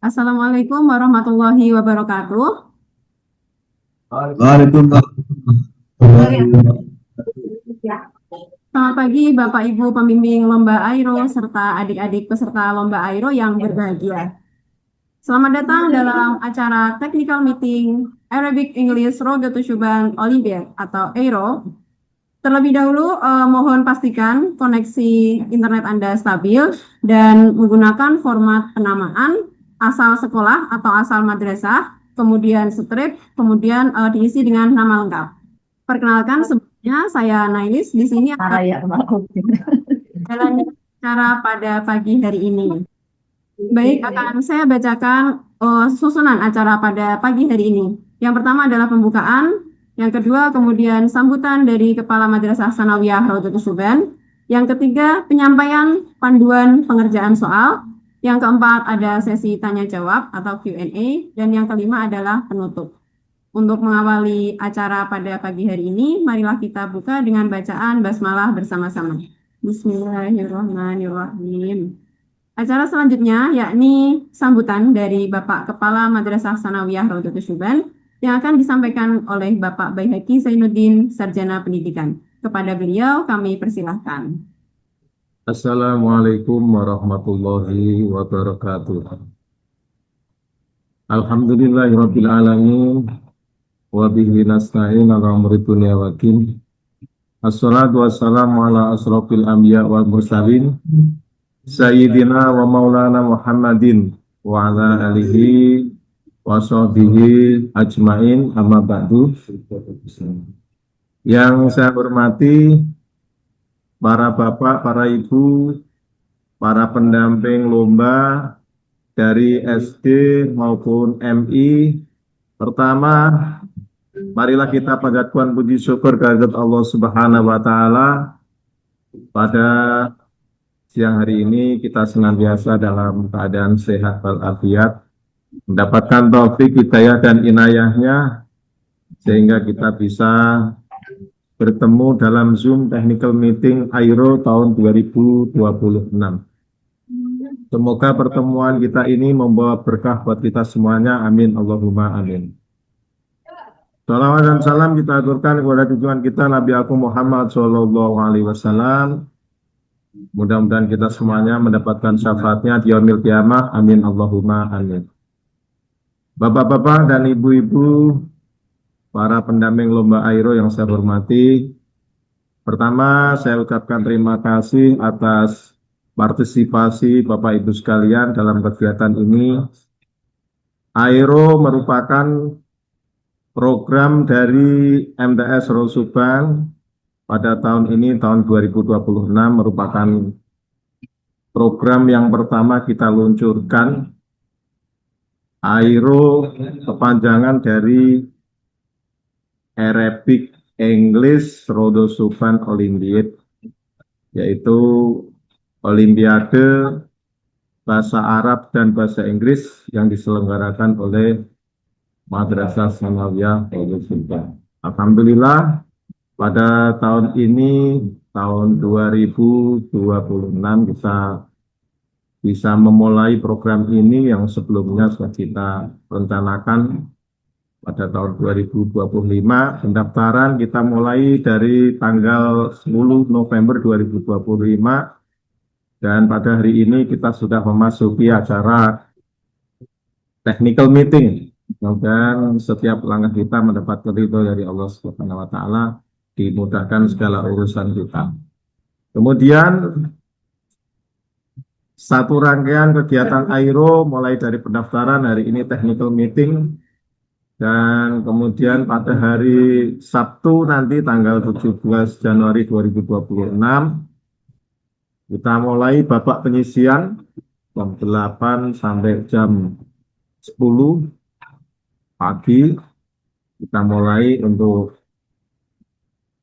Assalamualaikum warahmatullahi wabarakatuh. Waalaikumsalam. Selamat pagi Bapak Ibu pembimbing lomba Airo serta adik-adik peserta lomba Airo yang berbahagia. Selamat datang dalam acara Technical Meeting Arabic English Road to Subang Olympiad atau Airo. Terlebih dahulu, mohon pastikan koneksi internet Anda stabil dan menggunakan format penamaan asal sekolah atau asal madrasah, kemudian strip, kemudian diisi dengan nama lengkap. Perkenalkan, sebelumnya saya Nailis di sini akan menjalani acara pada pagi hari ini. Baik, akan saya bacakan susunan acara pada pagi hari ini. Yang pertama adalah pembukaan, yang kedua kemudian sambutan dari Kepala Madrasah Sanawiyah Raudhatus Suban, yang ketiga penyampaian panduan pengerjaan soal, yang keempat ada sesi tanya jawab atau Q&A, dan yang kelima adalah penutup. Untuk mengawali acara pada pagi hari ini, marilah kita buka dengan bacaan basmalah bersama-sama. Bismillahirrahmanirrahim. Acara selanjutnya yakni sambutan dari Bapak Kepala Madrasah Sanawiyah Raudhatus Suban yang akan disampaikan oleh Bapak Baihaqi Zainuddin, Sarjana Pendidikan. Kepada beliau kami persilahkan. Assalamualaikum warahmatullahi wabarakatuh. Alhamdulillahirabbil alamin wa bihi nasta'in ala umuri dunya waddin. Assalatu wassalamu ala asrofil anbiya wal mursalin sayyidina wa maulana Muhammadin wa ala alihi wa sahbihi ajmain amma ba'du. Yang saya hormati para bapak, para ibu, para pendamping lomba dari SD maupun MI. Pertama, marilah kita panjatkan puji syukur kehadirat Allah Subhanahu wa taala. Pada siang hari ini kita senantiasa dalam keadaan sehat walafiat, mendapatkan taufik, hidayah dan inayahnya sehingga kita bisa bertemu dalam Zoom Technical Meeting Airo tahun 2026. Semoga pertemuan kita ini membawa berkah buat kita semuanya. Amin. Allahumma amin. Salawat dan salam kita aturkan kepada tujuan kita Nabi Agung Muhammad SAW. Mudah-mudahan kita semuanya mendapatkan syafaatnya di yaumil qiyamah. Amin. Allahumma amin. Bapak-bapak dan ibu-ibu, para pendamping lomba Airo yang saya hormati, pertama saya ucapkan terima kasih atas partisipasi Bapak Ibu sekalian dalam kegiatan ini. Airo merupakan program dari MTS Raudhatus Subang pada tahun ini, tahun 2026, merupakan program yang pertama kita luncurkan. Airo kepanjangan dari Arabic English Roudhatus Subang Olympiad, yaitu Olimpiade Bahasa Arab dan Bahasa Inggris yang diselenggarakan oleh Madrasah Sanawiyah Raudhatus Subang. Alhamdulillah, pada tahun ini, tahun 2026, kita bisa memulai program ini yang sebelumnya sudah kita rencanakan pada tahun 2025. Pendaftaran kita mulai dari tanggal 10 November 2025 dan pada hari ini kita sudah memasuki acara technical meeting. Dan setiap langkah kita mendapat ridho dari Allah Subhanahu wa taala, dimudahkan segala urusan kita. Kemudian satu rangkaian kegiatan Airo mulai dari pendaftaran, hari ini technical meeting. Dan kemudian pada hari Sabtu nanti tanggal 17 Januari 2026 kita mulai babak penyisian jam 8 sampai jam 10 pagi. Kita mulai untuk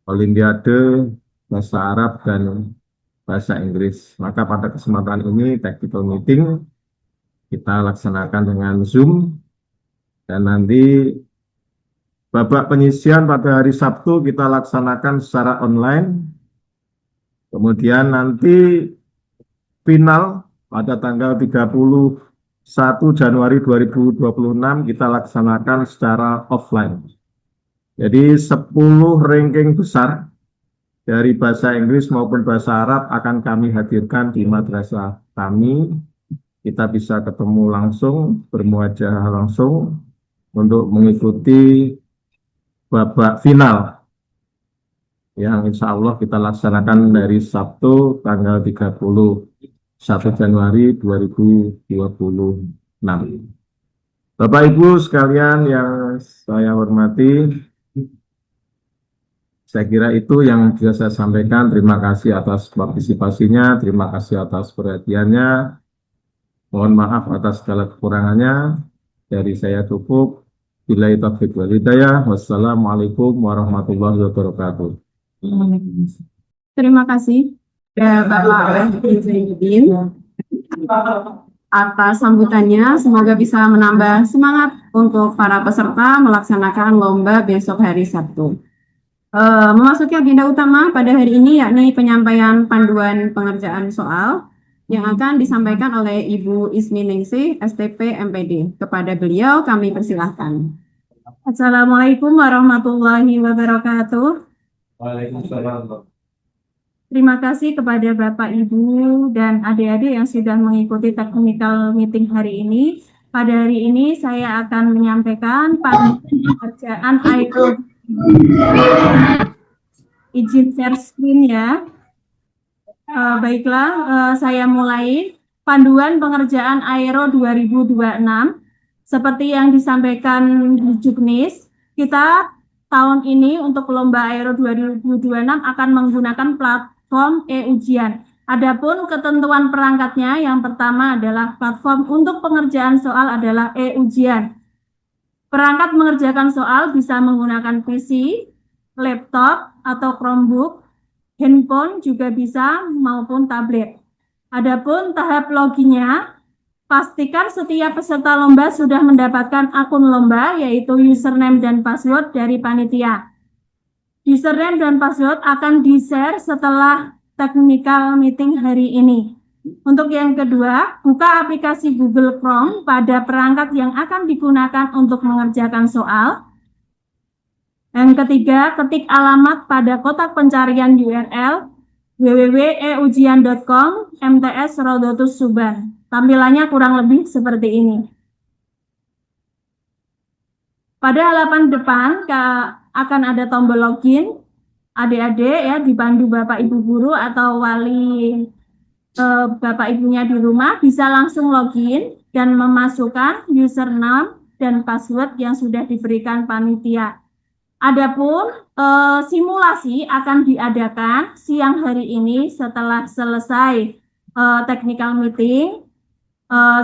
Olimpiade Bahasa Arab dan Bahasa Inggris. Maka pada kesempatan ini technical meeting kita laksanakan dengan Zoom. Dan nanti babak penyisian pada hari Sabtu kita laksanakan secara online. Kemudian nanti final pada tanggal 30 1 Januari 2026 kita laksanakan secara offline. Jadi 10 ranking besar dari bahasa Inggris maupun bahasa Arab akan kami hadirkan di madrasah kami. Kita bisa ketemu langsung, bermuajah langsung untuk mengikuti babak final yang insya Allah kita laksanakan dari Sabtu tanggal 31 Januari 2026. Bapak Ibu sekalian yang saya hormati, saya kira itu yang bisa saya sampaikan. Terima kasih atas partisipasinya, terima kasih atas perhatiannya. Mohon maaf atas segala kekurangannya. Dari saya cukup. Billahi taufiq wal hidayah. Wassalamualaikum warahmatullahi wabarakatuh. Terima kasih Bapak Zainuddin atas sambutannya. Semoga bisa menambah semangat untuk para peserta melaksanakan lomba besok hari Sabtu. Memasuki agenda utama pada hari ini yakni penyampaian panduan pengerjaan soal yang akan disampaikan oleh Ibu Ismi Ningsih, STP MPD. Kepada beliau kami persilahkan. Assalamualaikum warahmatullahi wabarakatuh. Waalaikumsalam. Terima kasih kepada Bapak, Ibu, dan adik-adik yang sudah mengikuti technical meeting hari ini. Pada hari ini saya akan menyampaikan panduan pengerjaan aero. Izin share screen ya. Baiklah, saya mulai panduan pengerjaan Aero 2026. Seperti yang disampaikan di Juknis, kita tahun ini untuk lomba Aero 2026 akan menggunakan platform e-ujian. Adapun ketentuan perangkatnya, yang pertama adalah platform untuk pengerjaan soal adalah e-ujian. Perangkat mengerjakan soal bisa menggunakan PC, laptop, atau Chromebook, handphone juga bisa maupun tablet. Adapun tahap loginnya, pastikan setiap peserta lomba sudah mendapatkan akun lomba yaitu username dan password dari panitia. Username dan password akan di-share setelah technical meeting hari ini. Untuk yang kedua, buka aplikasi Google Chrome pada perangkat yang akan digunakan untuk mengerjakan soal. Yang ketiga, ketik alamat pada kotak pencarian URL www.eujian.com MTS Rodotus Suban. Tampilannya kurang lebih seperti ini. Pada halaman depan akan ada tombol login. Adik-adik ya dipandu Bapak Ibu guru atau wali Bapak Ibunya di rumah bisa langsung login dan memasukkan username dan password yang sudah diberikan panitia. Adapun simulasi akan diadakan siang hari ini setelah selesai technical meeting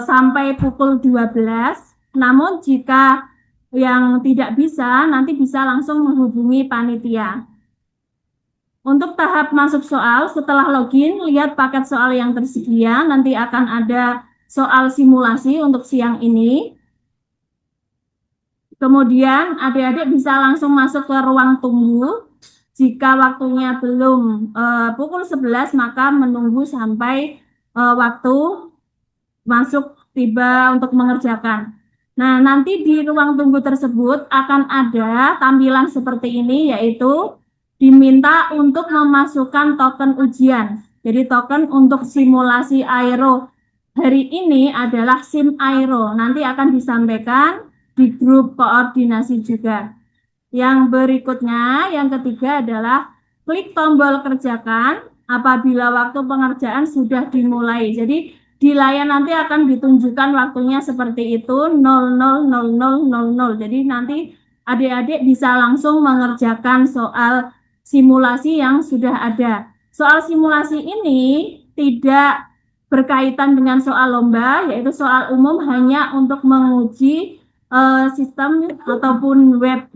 sampai pukul 12. Namun jika yang tidak bisa, nanti bisa langsung menghubungi panitia. Untuk tahap masuk soal, setelah login, lihat paket soal yang tersedia. Nanti akan ada soal simulasi untuk siang ini. Kemudian adik-adik bisa langsung masuk ke ruang tunggu. Jika waktunya belum pukul 11, maka menunggu sampai waktu masuk tiba untuk mengerjakan. Nah, nanti di ruang tunggu tersebut akan ada tampilan seperti ini, yaitu diminta untuk memasukkan token ujian. Jadi token untuk simulasi aero hari ini adalah SIM Aero. Nanti akan disampaikan di grup koordinasi juga. Yang berikutnya, yang ketiga adalah klik tombol kerjakan apabila waktu pengerjaan sudah dimulai. Jadi di layar nanti akan ditunjukkan waktunya seperti itu 00:00:00. Jadi nanti adik-adik bisa langsung mengerjakan soal simulasi yang sudah ada. Soal simulasi ini tidak berkaitan dengan soal lomba, yaitu soal umum hanya untuk menguji sistem ataupun web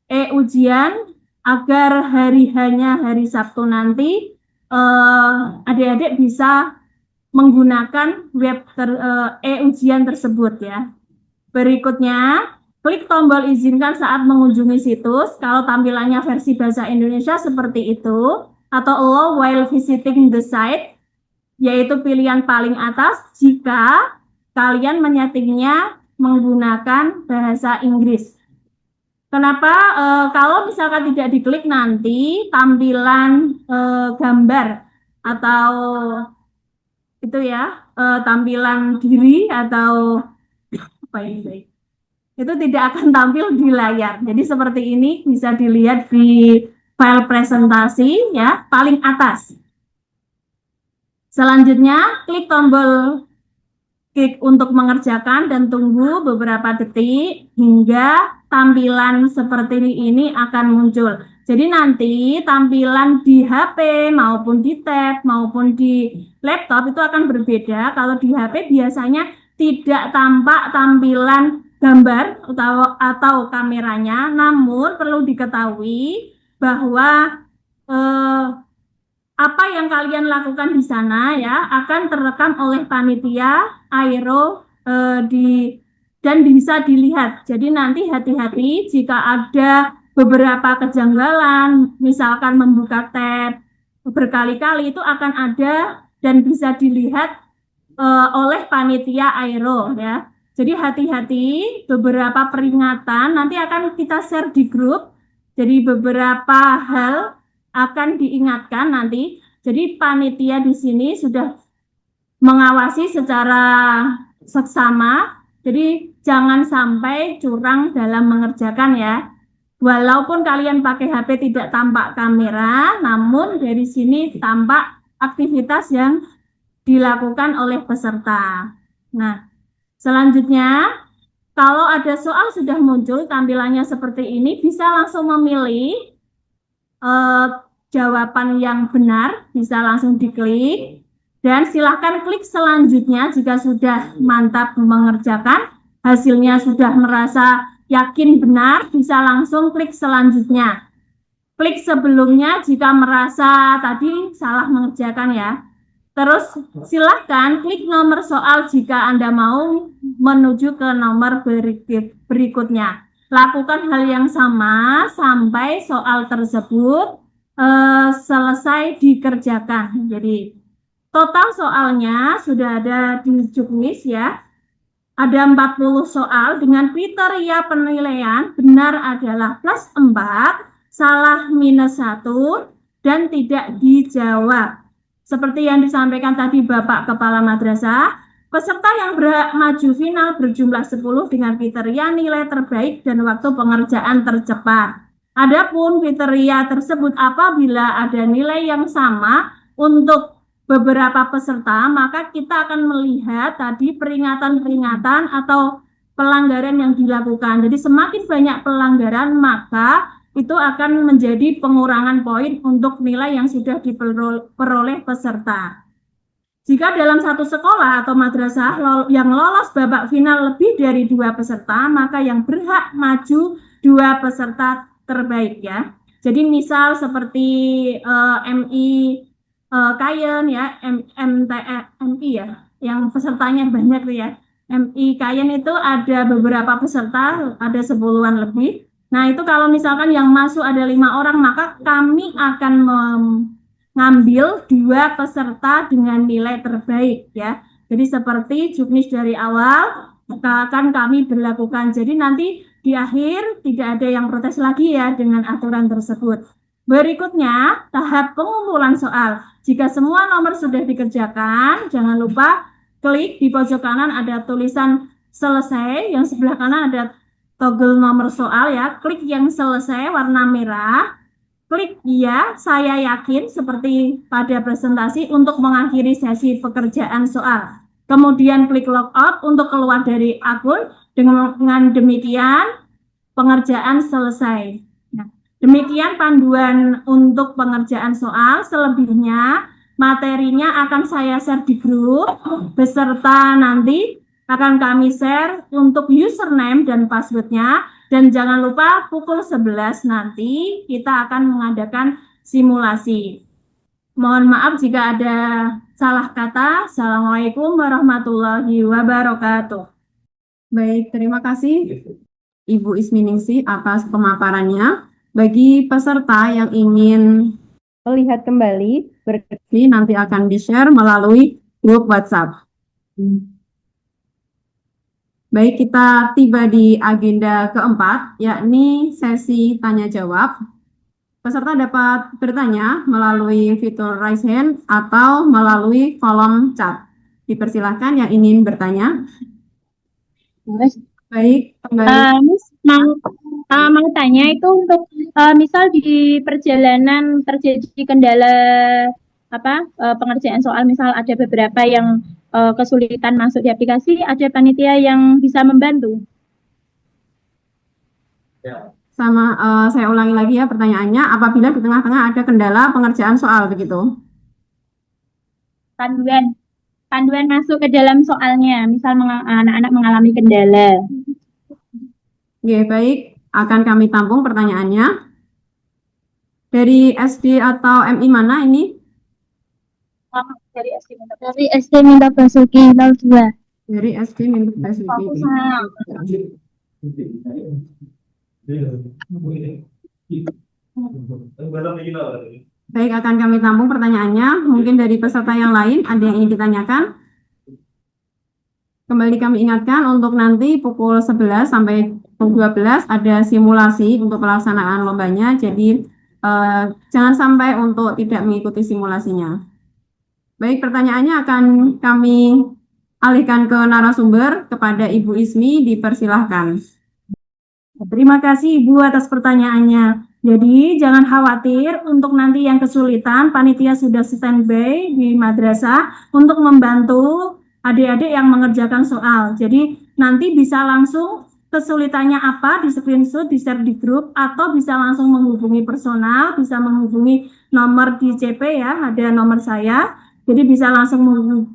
e-ujian agar hanya hari Sabtu nanti adik-adik bisa menggunakan web e-ujian tersebut ya. Berikutnya, klik tombol izinkan saat mengunjungi situs. Kalau tampilannya versi bahasa Indonesia seperti itu, atau allow while visiting the site, yaitu pilihan paling atas jika kalian menyetingnya menggunakan bahasa Inggris. Kenapa? Kalau misalkan tidak diklik nanti tampilan gambar atau itu ya tampilan diri atau apa ini? Itu tidak akan tampil di layar. Jadi seperti ini bisa dilihat di file presentasi ya, paling atas. Selanjutnya, klik untuk mengerjakan dan tunggu beberapa detik hingga tampilan seperti ini akan muncul. Jadi nanti tampilan di HP maupun di tab maupun di laptop itu akan berbeda. Kalau di HP biasanya tidak tampak tampilan gambar atau kameranya, namun perlu diketahui bahwa eh, apa yang kalian lakukan di sana ya akan terekam oleh panitia Aero dan bisa dilihat. Jadi nanti hati-hati jika ada beberapa kejanggalan, misalkan membuka tab berkali-kali itu akan ada dan bisa dilihat oleh panitia Aero ya. Jadi hati-hati, beberapa peringatan nanti akan kita share di grup. Jadi beberapa hal akan diingatkan nanti. Jadi panitia di sini sudah mengawasi secara seksama. Jadi jangan sampai curang dalam mengerjakan ya. Walaupun kalian pakai HP tidak tampak kamera, namun dari sini tampak aktivitas yang dilakukan oleh peserta. Nah, selanjutnya kalau ada soal sudah muncul tampilannya seperti ini, bisa langsung memilih eh, jawaban yang benar, bisa langsung diklik. Dan silahkan klik selanjutnya jika sudah mantap mengerjakan, hasilnya sudah merasa yakin benar, bisa langsung klik selanjutnya. Klik sebelumnya jika merasa tadi salah mengerjakan ya. Terus silahkan klik nomor soal jika Anda mau menuju ke nomor berikutnya. Lakukan hal yang sama sampai soal tersebut selesai dikerjakan. Jadi total soalnya sudah ada di Juknis ya. Ada 40 soal dengan kriteria penilaian benar adalah +4, salah -1, dan tidak dijawab. Seperti yang disampaikan tadi Bapak Kepala Madrasah, peserta yang berhak maju final berjumlah 10 dengan kriteria nilai terbaik dan waktu pengerjaan tercepat. Adapun kriteria tersebut apabila ada nilai yang sama untuk beberapa peserta, maka kita akan melihat tadi peringatan-peringatan atau pelanggaran yang dilakukan. Jadi semakin banyak pelanggaran, maka itu akan menjadi pengurangan poin untuk nilai yang sudah diperoleh peserta. Jika dalam satu sekolah atau madrasah yang lolos babak final lebih dari 2 peserta, maka yang berhak maju 2 peserta terbaik ya. Jadi misal seperti MI Kayen ya, MI ya, yang pesertanya banyak tuh ya. MI Kayen itu ada beberapa peserta, ada 10-an lebih. Nah itu kalau misalkan yang masuk ada 5 orang, maka kami akan mengambil 2 peserta dengan nilai terbaik ya. Jadi seperti Juknis dari awal akan kami berlakukan. Jadi nanti di akhir tidak ada yang protes lagi ya dengan aturan tersebut. Berikutnya, tahap pengumpulan soal. Jika semua nomor sudah dikerjakan, jangan lupa klik di pojok kanan ada tulisan selesai, yang sebelah kanan ada toggle nomor soal ya. Klik yang selesai warna merah, klik ya, saya yakin seperti pada presentasi untuk mengakhiri sesi pekerjaan soal. Kemudian klik logout untuk keluar dari akun, dengan demikian pengerjaan selesai. Nah, demikian panduan untuk pengerjaan soal. Selebihnya materinya akan saya share di grup beserta nanti akan kami share untuk username dan passwordnya. Dan jangan lupa pukul 11 nanti kita akan mengadakan simulasi. Mohon maaf jika ada salah kata. Assalamualaikum warahmatullahi wabarakatuh. Baik, terima kasih Ibu Isminingsih atas pemaparannya. Bagi peserta yang ingin melihat kembali, berarti nanti akan di-share melalui grup WhatsApp. Baik, kita tiba di agenda keempat, yakni sesi tanya jawab. Peserta dapat bertanya melalui fitur raise hand atau melalui kolom chat. Dipersilahkan yang ingin bertanya. Mas, Baik, kembali. Miss mau tanya itu untuk misal di perjalanan terjadi kendala pengerjaan soal, misal ada beberapa yang kesulitan masuk di aplikasi, ada panitia yang bisa membantu. Saya ulangi lagi ya pertanyaannya. Apabila di tengah-tengah ada kendala pengerjaan soal begitu. Panduan masuk ke dalam soalnya, misal anak-anak mengalami kendala. Oke, baik. Akan kami tampung pertanyaannya. Dari SD atau MI mana ini? Dari SD Minta Basuki 02. Dari SD Minta Basuki. Baik, akan kami tampung pertanyaannya. Mungkin dari peserta yang lain ada yang ingin ditanyakan? Kembali kami ingatkan untuk nanti pukul 11 sampai pukul 12 ada simulasi untuk pelaksanaan lombanya. Jadi jangan sampai untuk tidak mengikuti simulasinya. Baik, pertanyaannya akan kami alihkan ke narasumber kepada Ibu Ismi, dipersilahkan. Terima kasih Ibu atas pertanyaannya. Jadi jangan khawatir untuk nanti yang kesulitan, panitia sudah standby di madrasah untuk membantu adik-adik yang mengerjakan soal. Jadi nanti bisa langsung kesulitannya apa di screenshot, di share di grup, atau bisa langsung menghubungi personal, bisa menghubungi nomor di CP ya, ada nomor saya. Jadi bisa langsung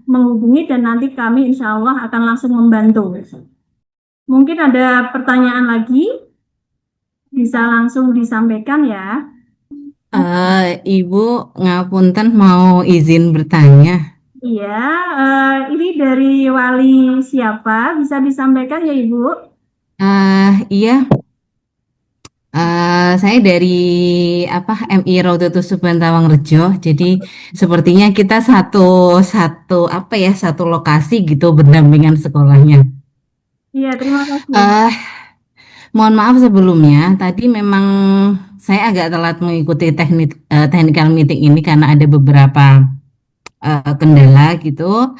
menghubungi dan nanti kami insya Allah akan langsung membantu. Mungkin ada pertanyaan lagi, bisa langsung disampaikan ya. Ibu ngapunten mau izin bertanya. Iya, ini dari wali siapa? Bisa disampaikan ya Ibu? Iya, saya dari MI Raudatus Subhan Tawangrejo. Jadi sepertinya kita satu lokasi gitu berdampingan sekolahnya. Iya, terima kasih. Mohon maaf sebelumnya, tadi memang saya agak telat mengikuti technical meeting ini karena ada beberapa kendala gitu.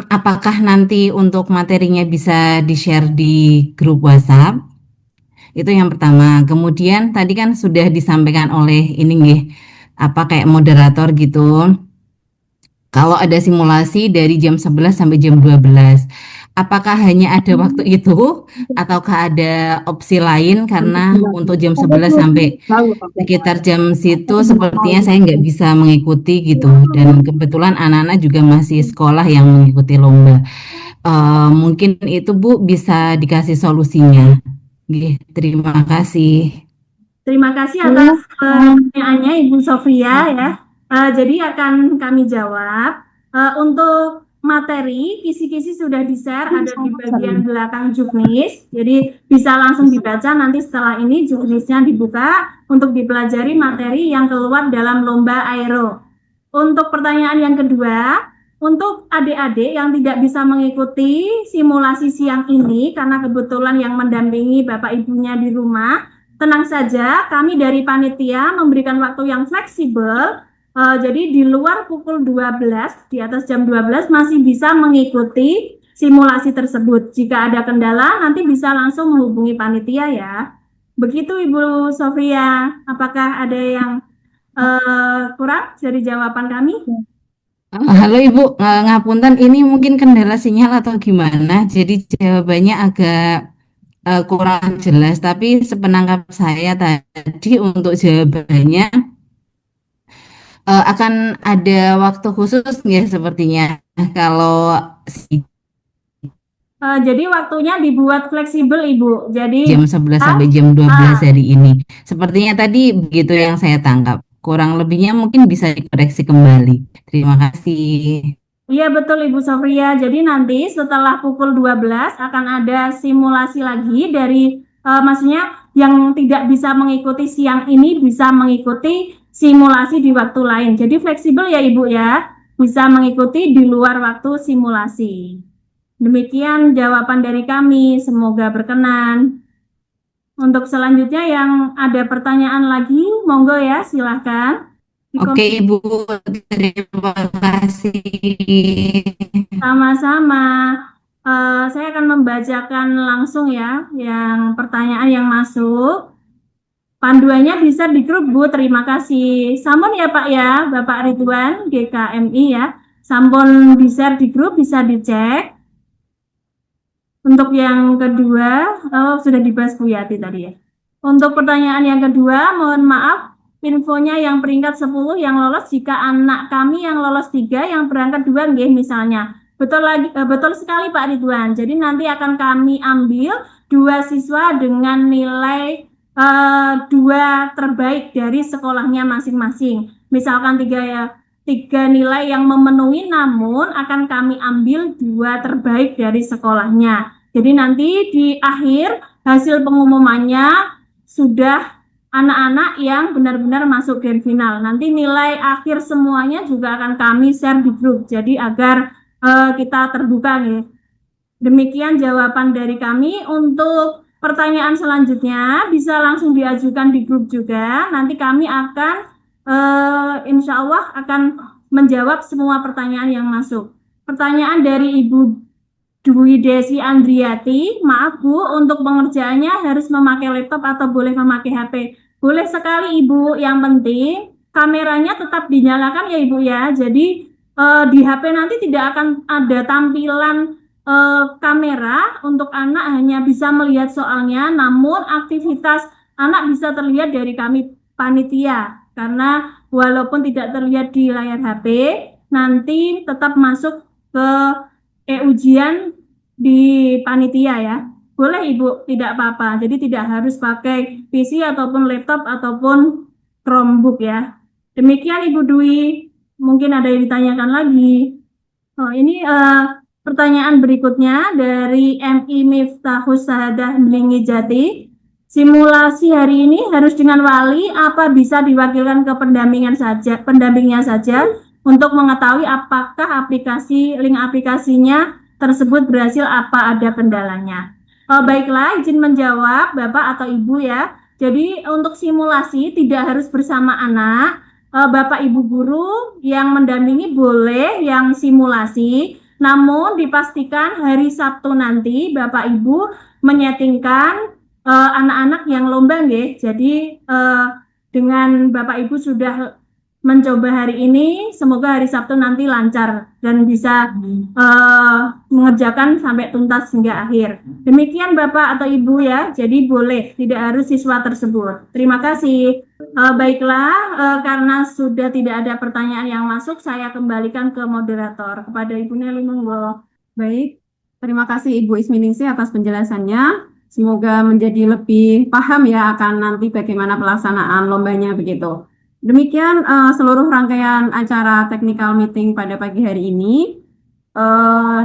Apakah nanti untuk materinya bisa di-share di grup WhatsApp? Itu yang pertama. Kemudian tadi kan sudah disampaikan oleh ini nggih, kayak moderator gitu. Kalau ada simulasi dari jam 11 sampai jam 12. Apakah hanya ada waktu itu ataukah ada opsi lain, karena untuk jam 11 sampai sekitar jam situ sepertinya saya nggak bisa mengikuti gitu, dan kebetulan anak-anak juga masih sekolah yang mengikuti lomba. Mungkin itu Bu bisa dikasih solusinya. Terima kasih. Terima kasih atas pertanyaannya Ibu Sofia ya. Jadi akan kami jawab. Untuk materi, kisi-kisi sudah di-share ada di bagian belakang juknis. Jadi bisa langsung dibaca nanti setelah ini juknisnya dibuka untuk dipelajari materi yang keluar dalam lomba aero. Untuk pertanyaan yang kedua, untuk adik-adik yang tidak bisa mengikuti simulasi siang ini karena kebetulan yang mendampingi Bapak Ibunya di rumah, tenang saja, kami dari panitia memberikan waktu yang fleksibel. Jadi di luar pukul 12, di atas jam 12 masih bisa mengikuti simulasi tersebut. Jika ada kendala, nanti bisa langsung menghubungi panitia ya. Begitu Ibu Sofia, apakah ada yang kurang dari jawaban kami? Halo Ibu, ngapunten, ini mungkin kendala sinyal atau gimana? Jadi jawabannya agak kurang jelas, tapi sepenangkap saya tadi untuk jawabannya akan ada waktu khusus nggak sepertinya kalau Jadi waktunya dibuat fleksibel Ibu. Jadi jam 11 sampai jam 12 hari ini. Sepertinya tadi begitu yang saya tangkap. Kurang lebihnya mungkin bisa dikoreksi kembali. Terima kasih. Iya betul Ibu Sofia. Jadi nanti setelah pukul 12 akan ada simulasi lagi dari maksudnya yang tidak bisa mengikuti siang ini bisa mengikuti simulasi di waktu lain. Jadi fleksibel ya Ibu ya. Bisa mengikuti di luar waktu simulasi. Demikian jawaban dari kami, semoga berkenan. Untuk selanjutnya yang ada pertanyaan lagi, monggo ya, silahkan. Oke, Ibu, terima kasih. Sama-sama. Saya akan membacakan langsung ya, yang pertanyaan yang masuk. Panduannya bisa di grup, Bu. Terima kasih. Sampun ya, Pak ya, Bapak Ridwan, GKMI ya. Sampun di-share di grup, bisa dicek. Untuk yang kedua, sudah dibahas Bu Yati tadi ya. Untuk pertanyaan yang kedua, mohon maaf, infonya yang peringkat 10 yang lolos jika anak kami yang lolos 3, yang berangkat 2, nggih, misalnya. Betul sekali Pak Ridwan. Jadi nanti akan kami ambil 2 siswa dengan nilai 2 terbaik dari sekolahnya masing-masing. Misalkan 3 nilai yang memenuhi, namun akan kami ambil 2 terbaik dari sekolahnya. Jadi nanti di akhir hasil pengumumannya sudah anak-anak yang benar-benar masuk grand final. Nanti nilai akhir semuanya juga akan kami share di grup. Jadi agar kita terbuka nih. Demikian jawaban dari kami. Untuk pertanyaan selanjutnya bisa langsung diajukan di grup juga. Nanti kami akan insya Allah akan menjawab semua pertanyaan yang masuk. Pertanyaan dari Ibu Dwi Desi Andriati, maaf Bu, untuk pengerjaannya harus memakai laptop atau boleh memakai HP? Boleh sekali Ibu, yang penting kameranya tetap dinyalakan ya Ibu ya. Jadi di HP nanti tidak akan ada tampilan kamera untuk anak, hanya bisa melihat soalnya, namun aktivitas anak bisa terlihat dari kami panitia. Karena walaupun tidak terlihat di layar HP, nanti tetap masuk ke ujian di panitia ya. Boleh Ibu, tidak apa-apa. Jadi tidak harus pakai PC ataupun laptop ataupun Chromebook ya. Demikian Ibu Dwi. Mungkin ada yang ditanyakan lagi. Ini pertanyaan berikutnya dari MI Miftahus Sahadah Belingi Jati. Simulasi hari ini harus dengan wali apa bisa diwakilkan ke pendampingnya saja untuk mengetahui apakah link aplikasinya tersebut berhasil, apa ada kendalanya. Baiklah, izin menjawab Bapak atau Ibu ya. Jadi untuk simulasi tidak harus bersama anak. Bapak Ibu guru yang mendampingi boleh yang simulasi, namun dipastikan hari Sabtu nanti Bapak Ibu menyetingkan anak-anak yang lomba nggih. Jadi dengan Bapak Ibu sudah mencoba hari ini, semoga hari Sabtu nanti lancar dan bisa mengerjakan sampai tuntas hingga akhir. Demikian Bapak atau Ibu ya, jadi boleh, tidak harus siswa tersebut. Terima kasih. Baiklah, karena sudah tidak ada pertanyaan yang masuk, saya kembalikan ke moderator. Kepada Ibu Neli, monggo. Baik, terima kasih Ibu Isminingsih atas penjelasannya. Semoga menjadi lebih paham ya akan nanti bagaimana pelaksanaan lombanya begitu. Demikian seluruh rangkaian acara technical meeting pada pagi hari ini.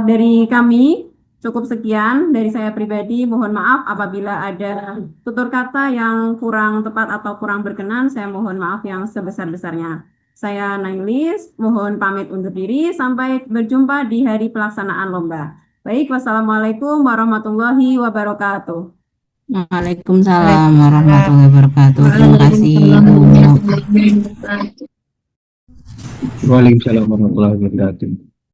Dari kami cukup sekian. Dari saya pribadi mohon maaf apabila ada tutur kata yang kurang tepat atau kurang berkenan. Saya mohon maaf yang sebesar-besarnya. Saya Nailis, mohon pamit undur diri. Sampai berjumpa di hari pelaksanaan lomba. Baik, wassalamualaikum warahmatullahi wabarakatuh. Waalaikumsalam warahmatullahi wabarakatuh. Terima kasih, Ibu. Waalaikumsalam warahmatullahi wabarakatuh.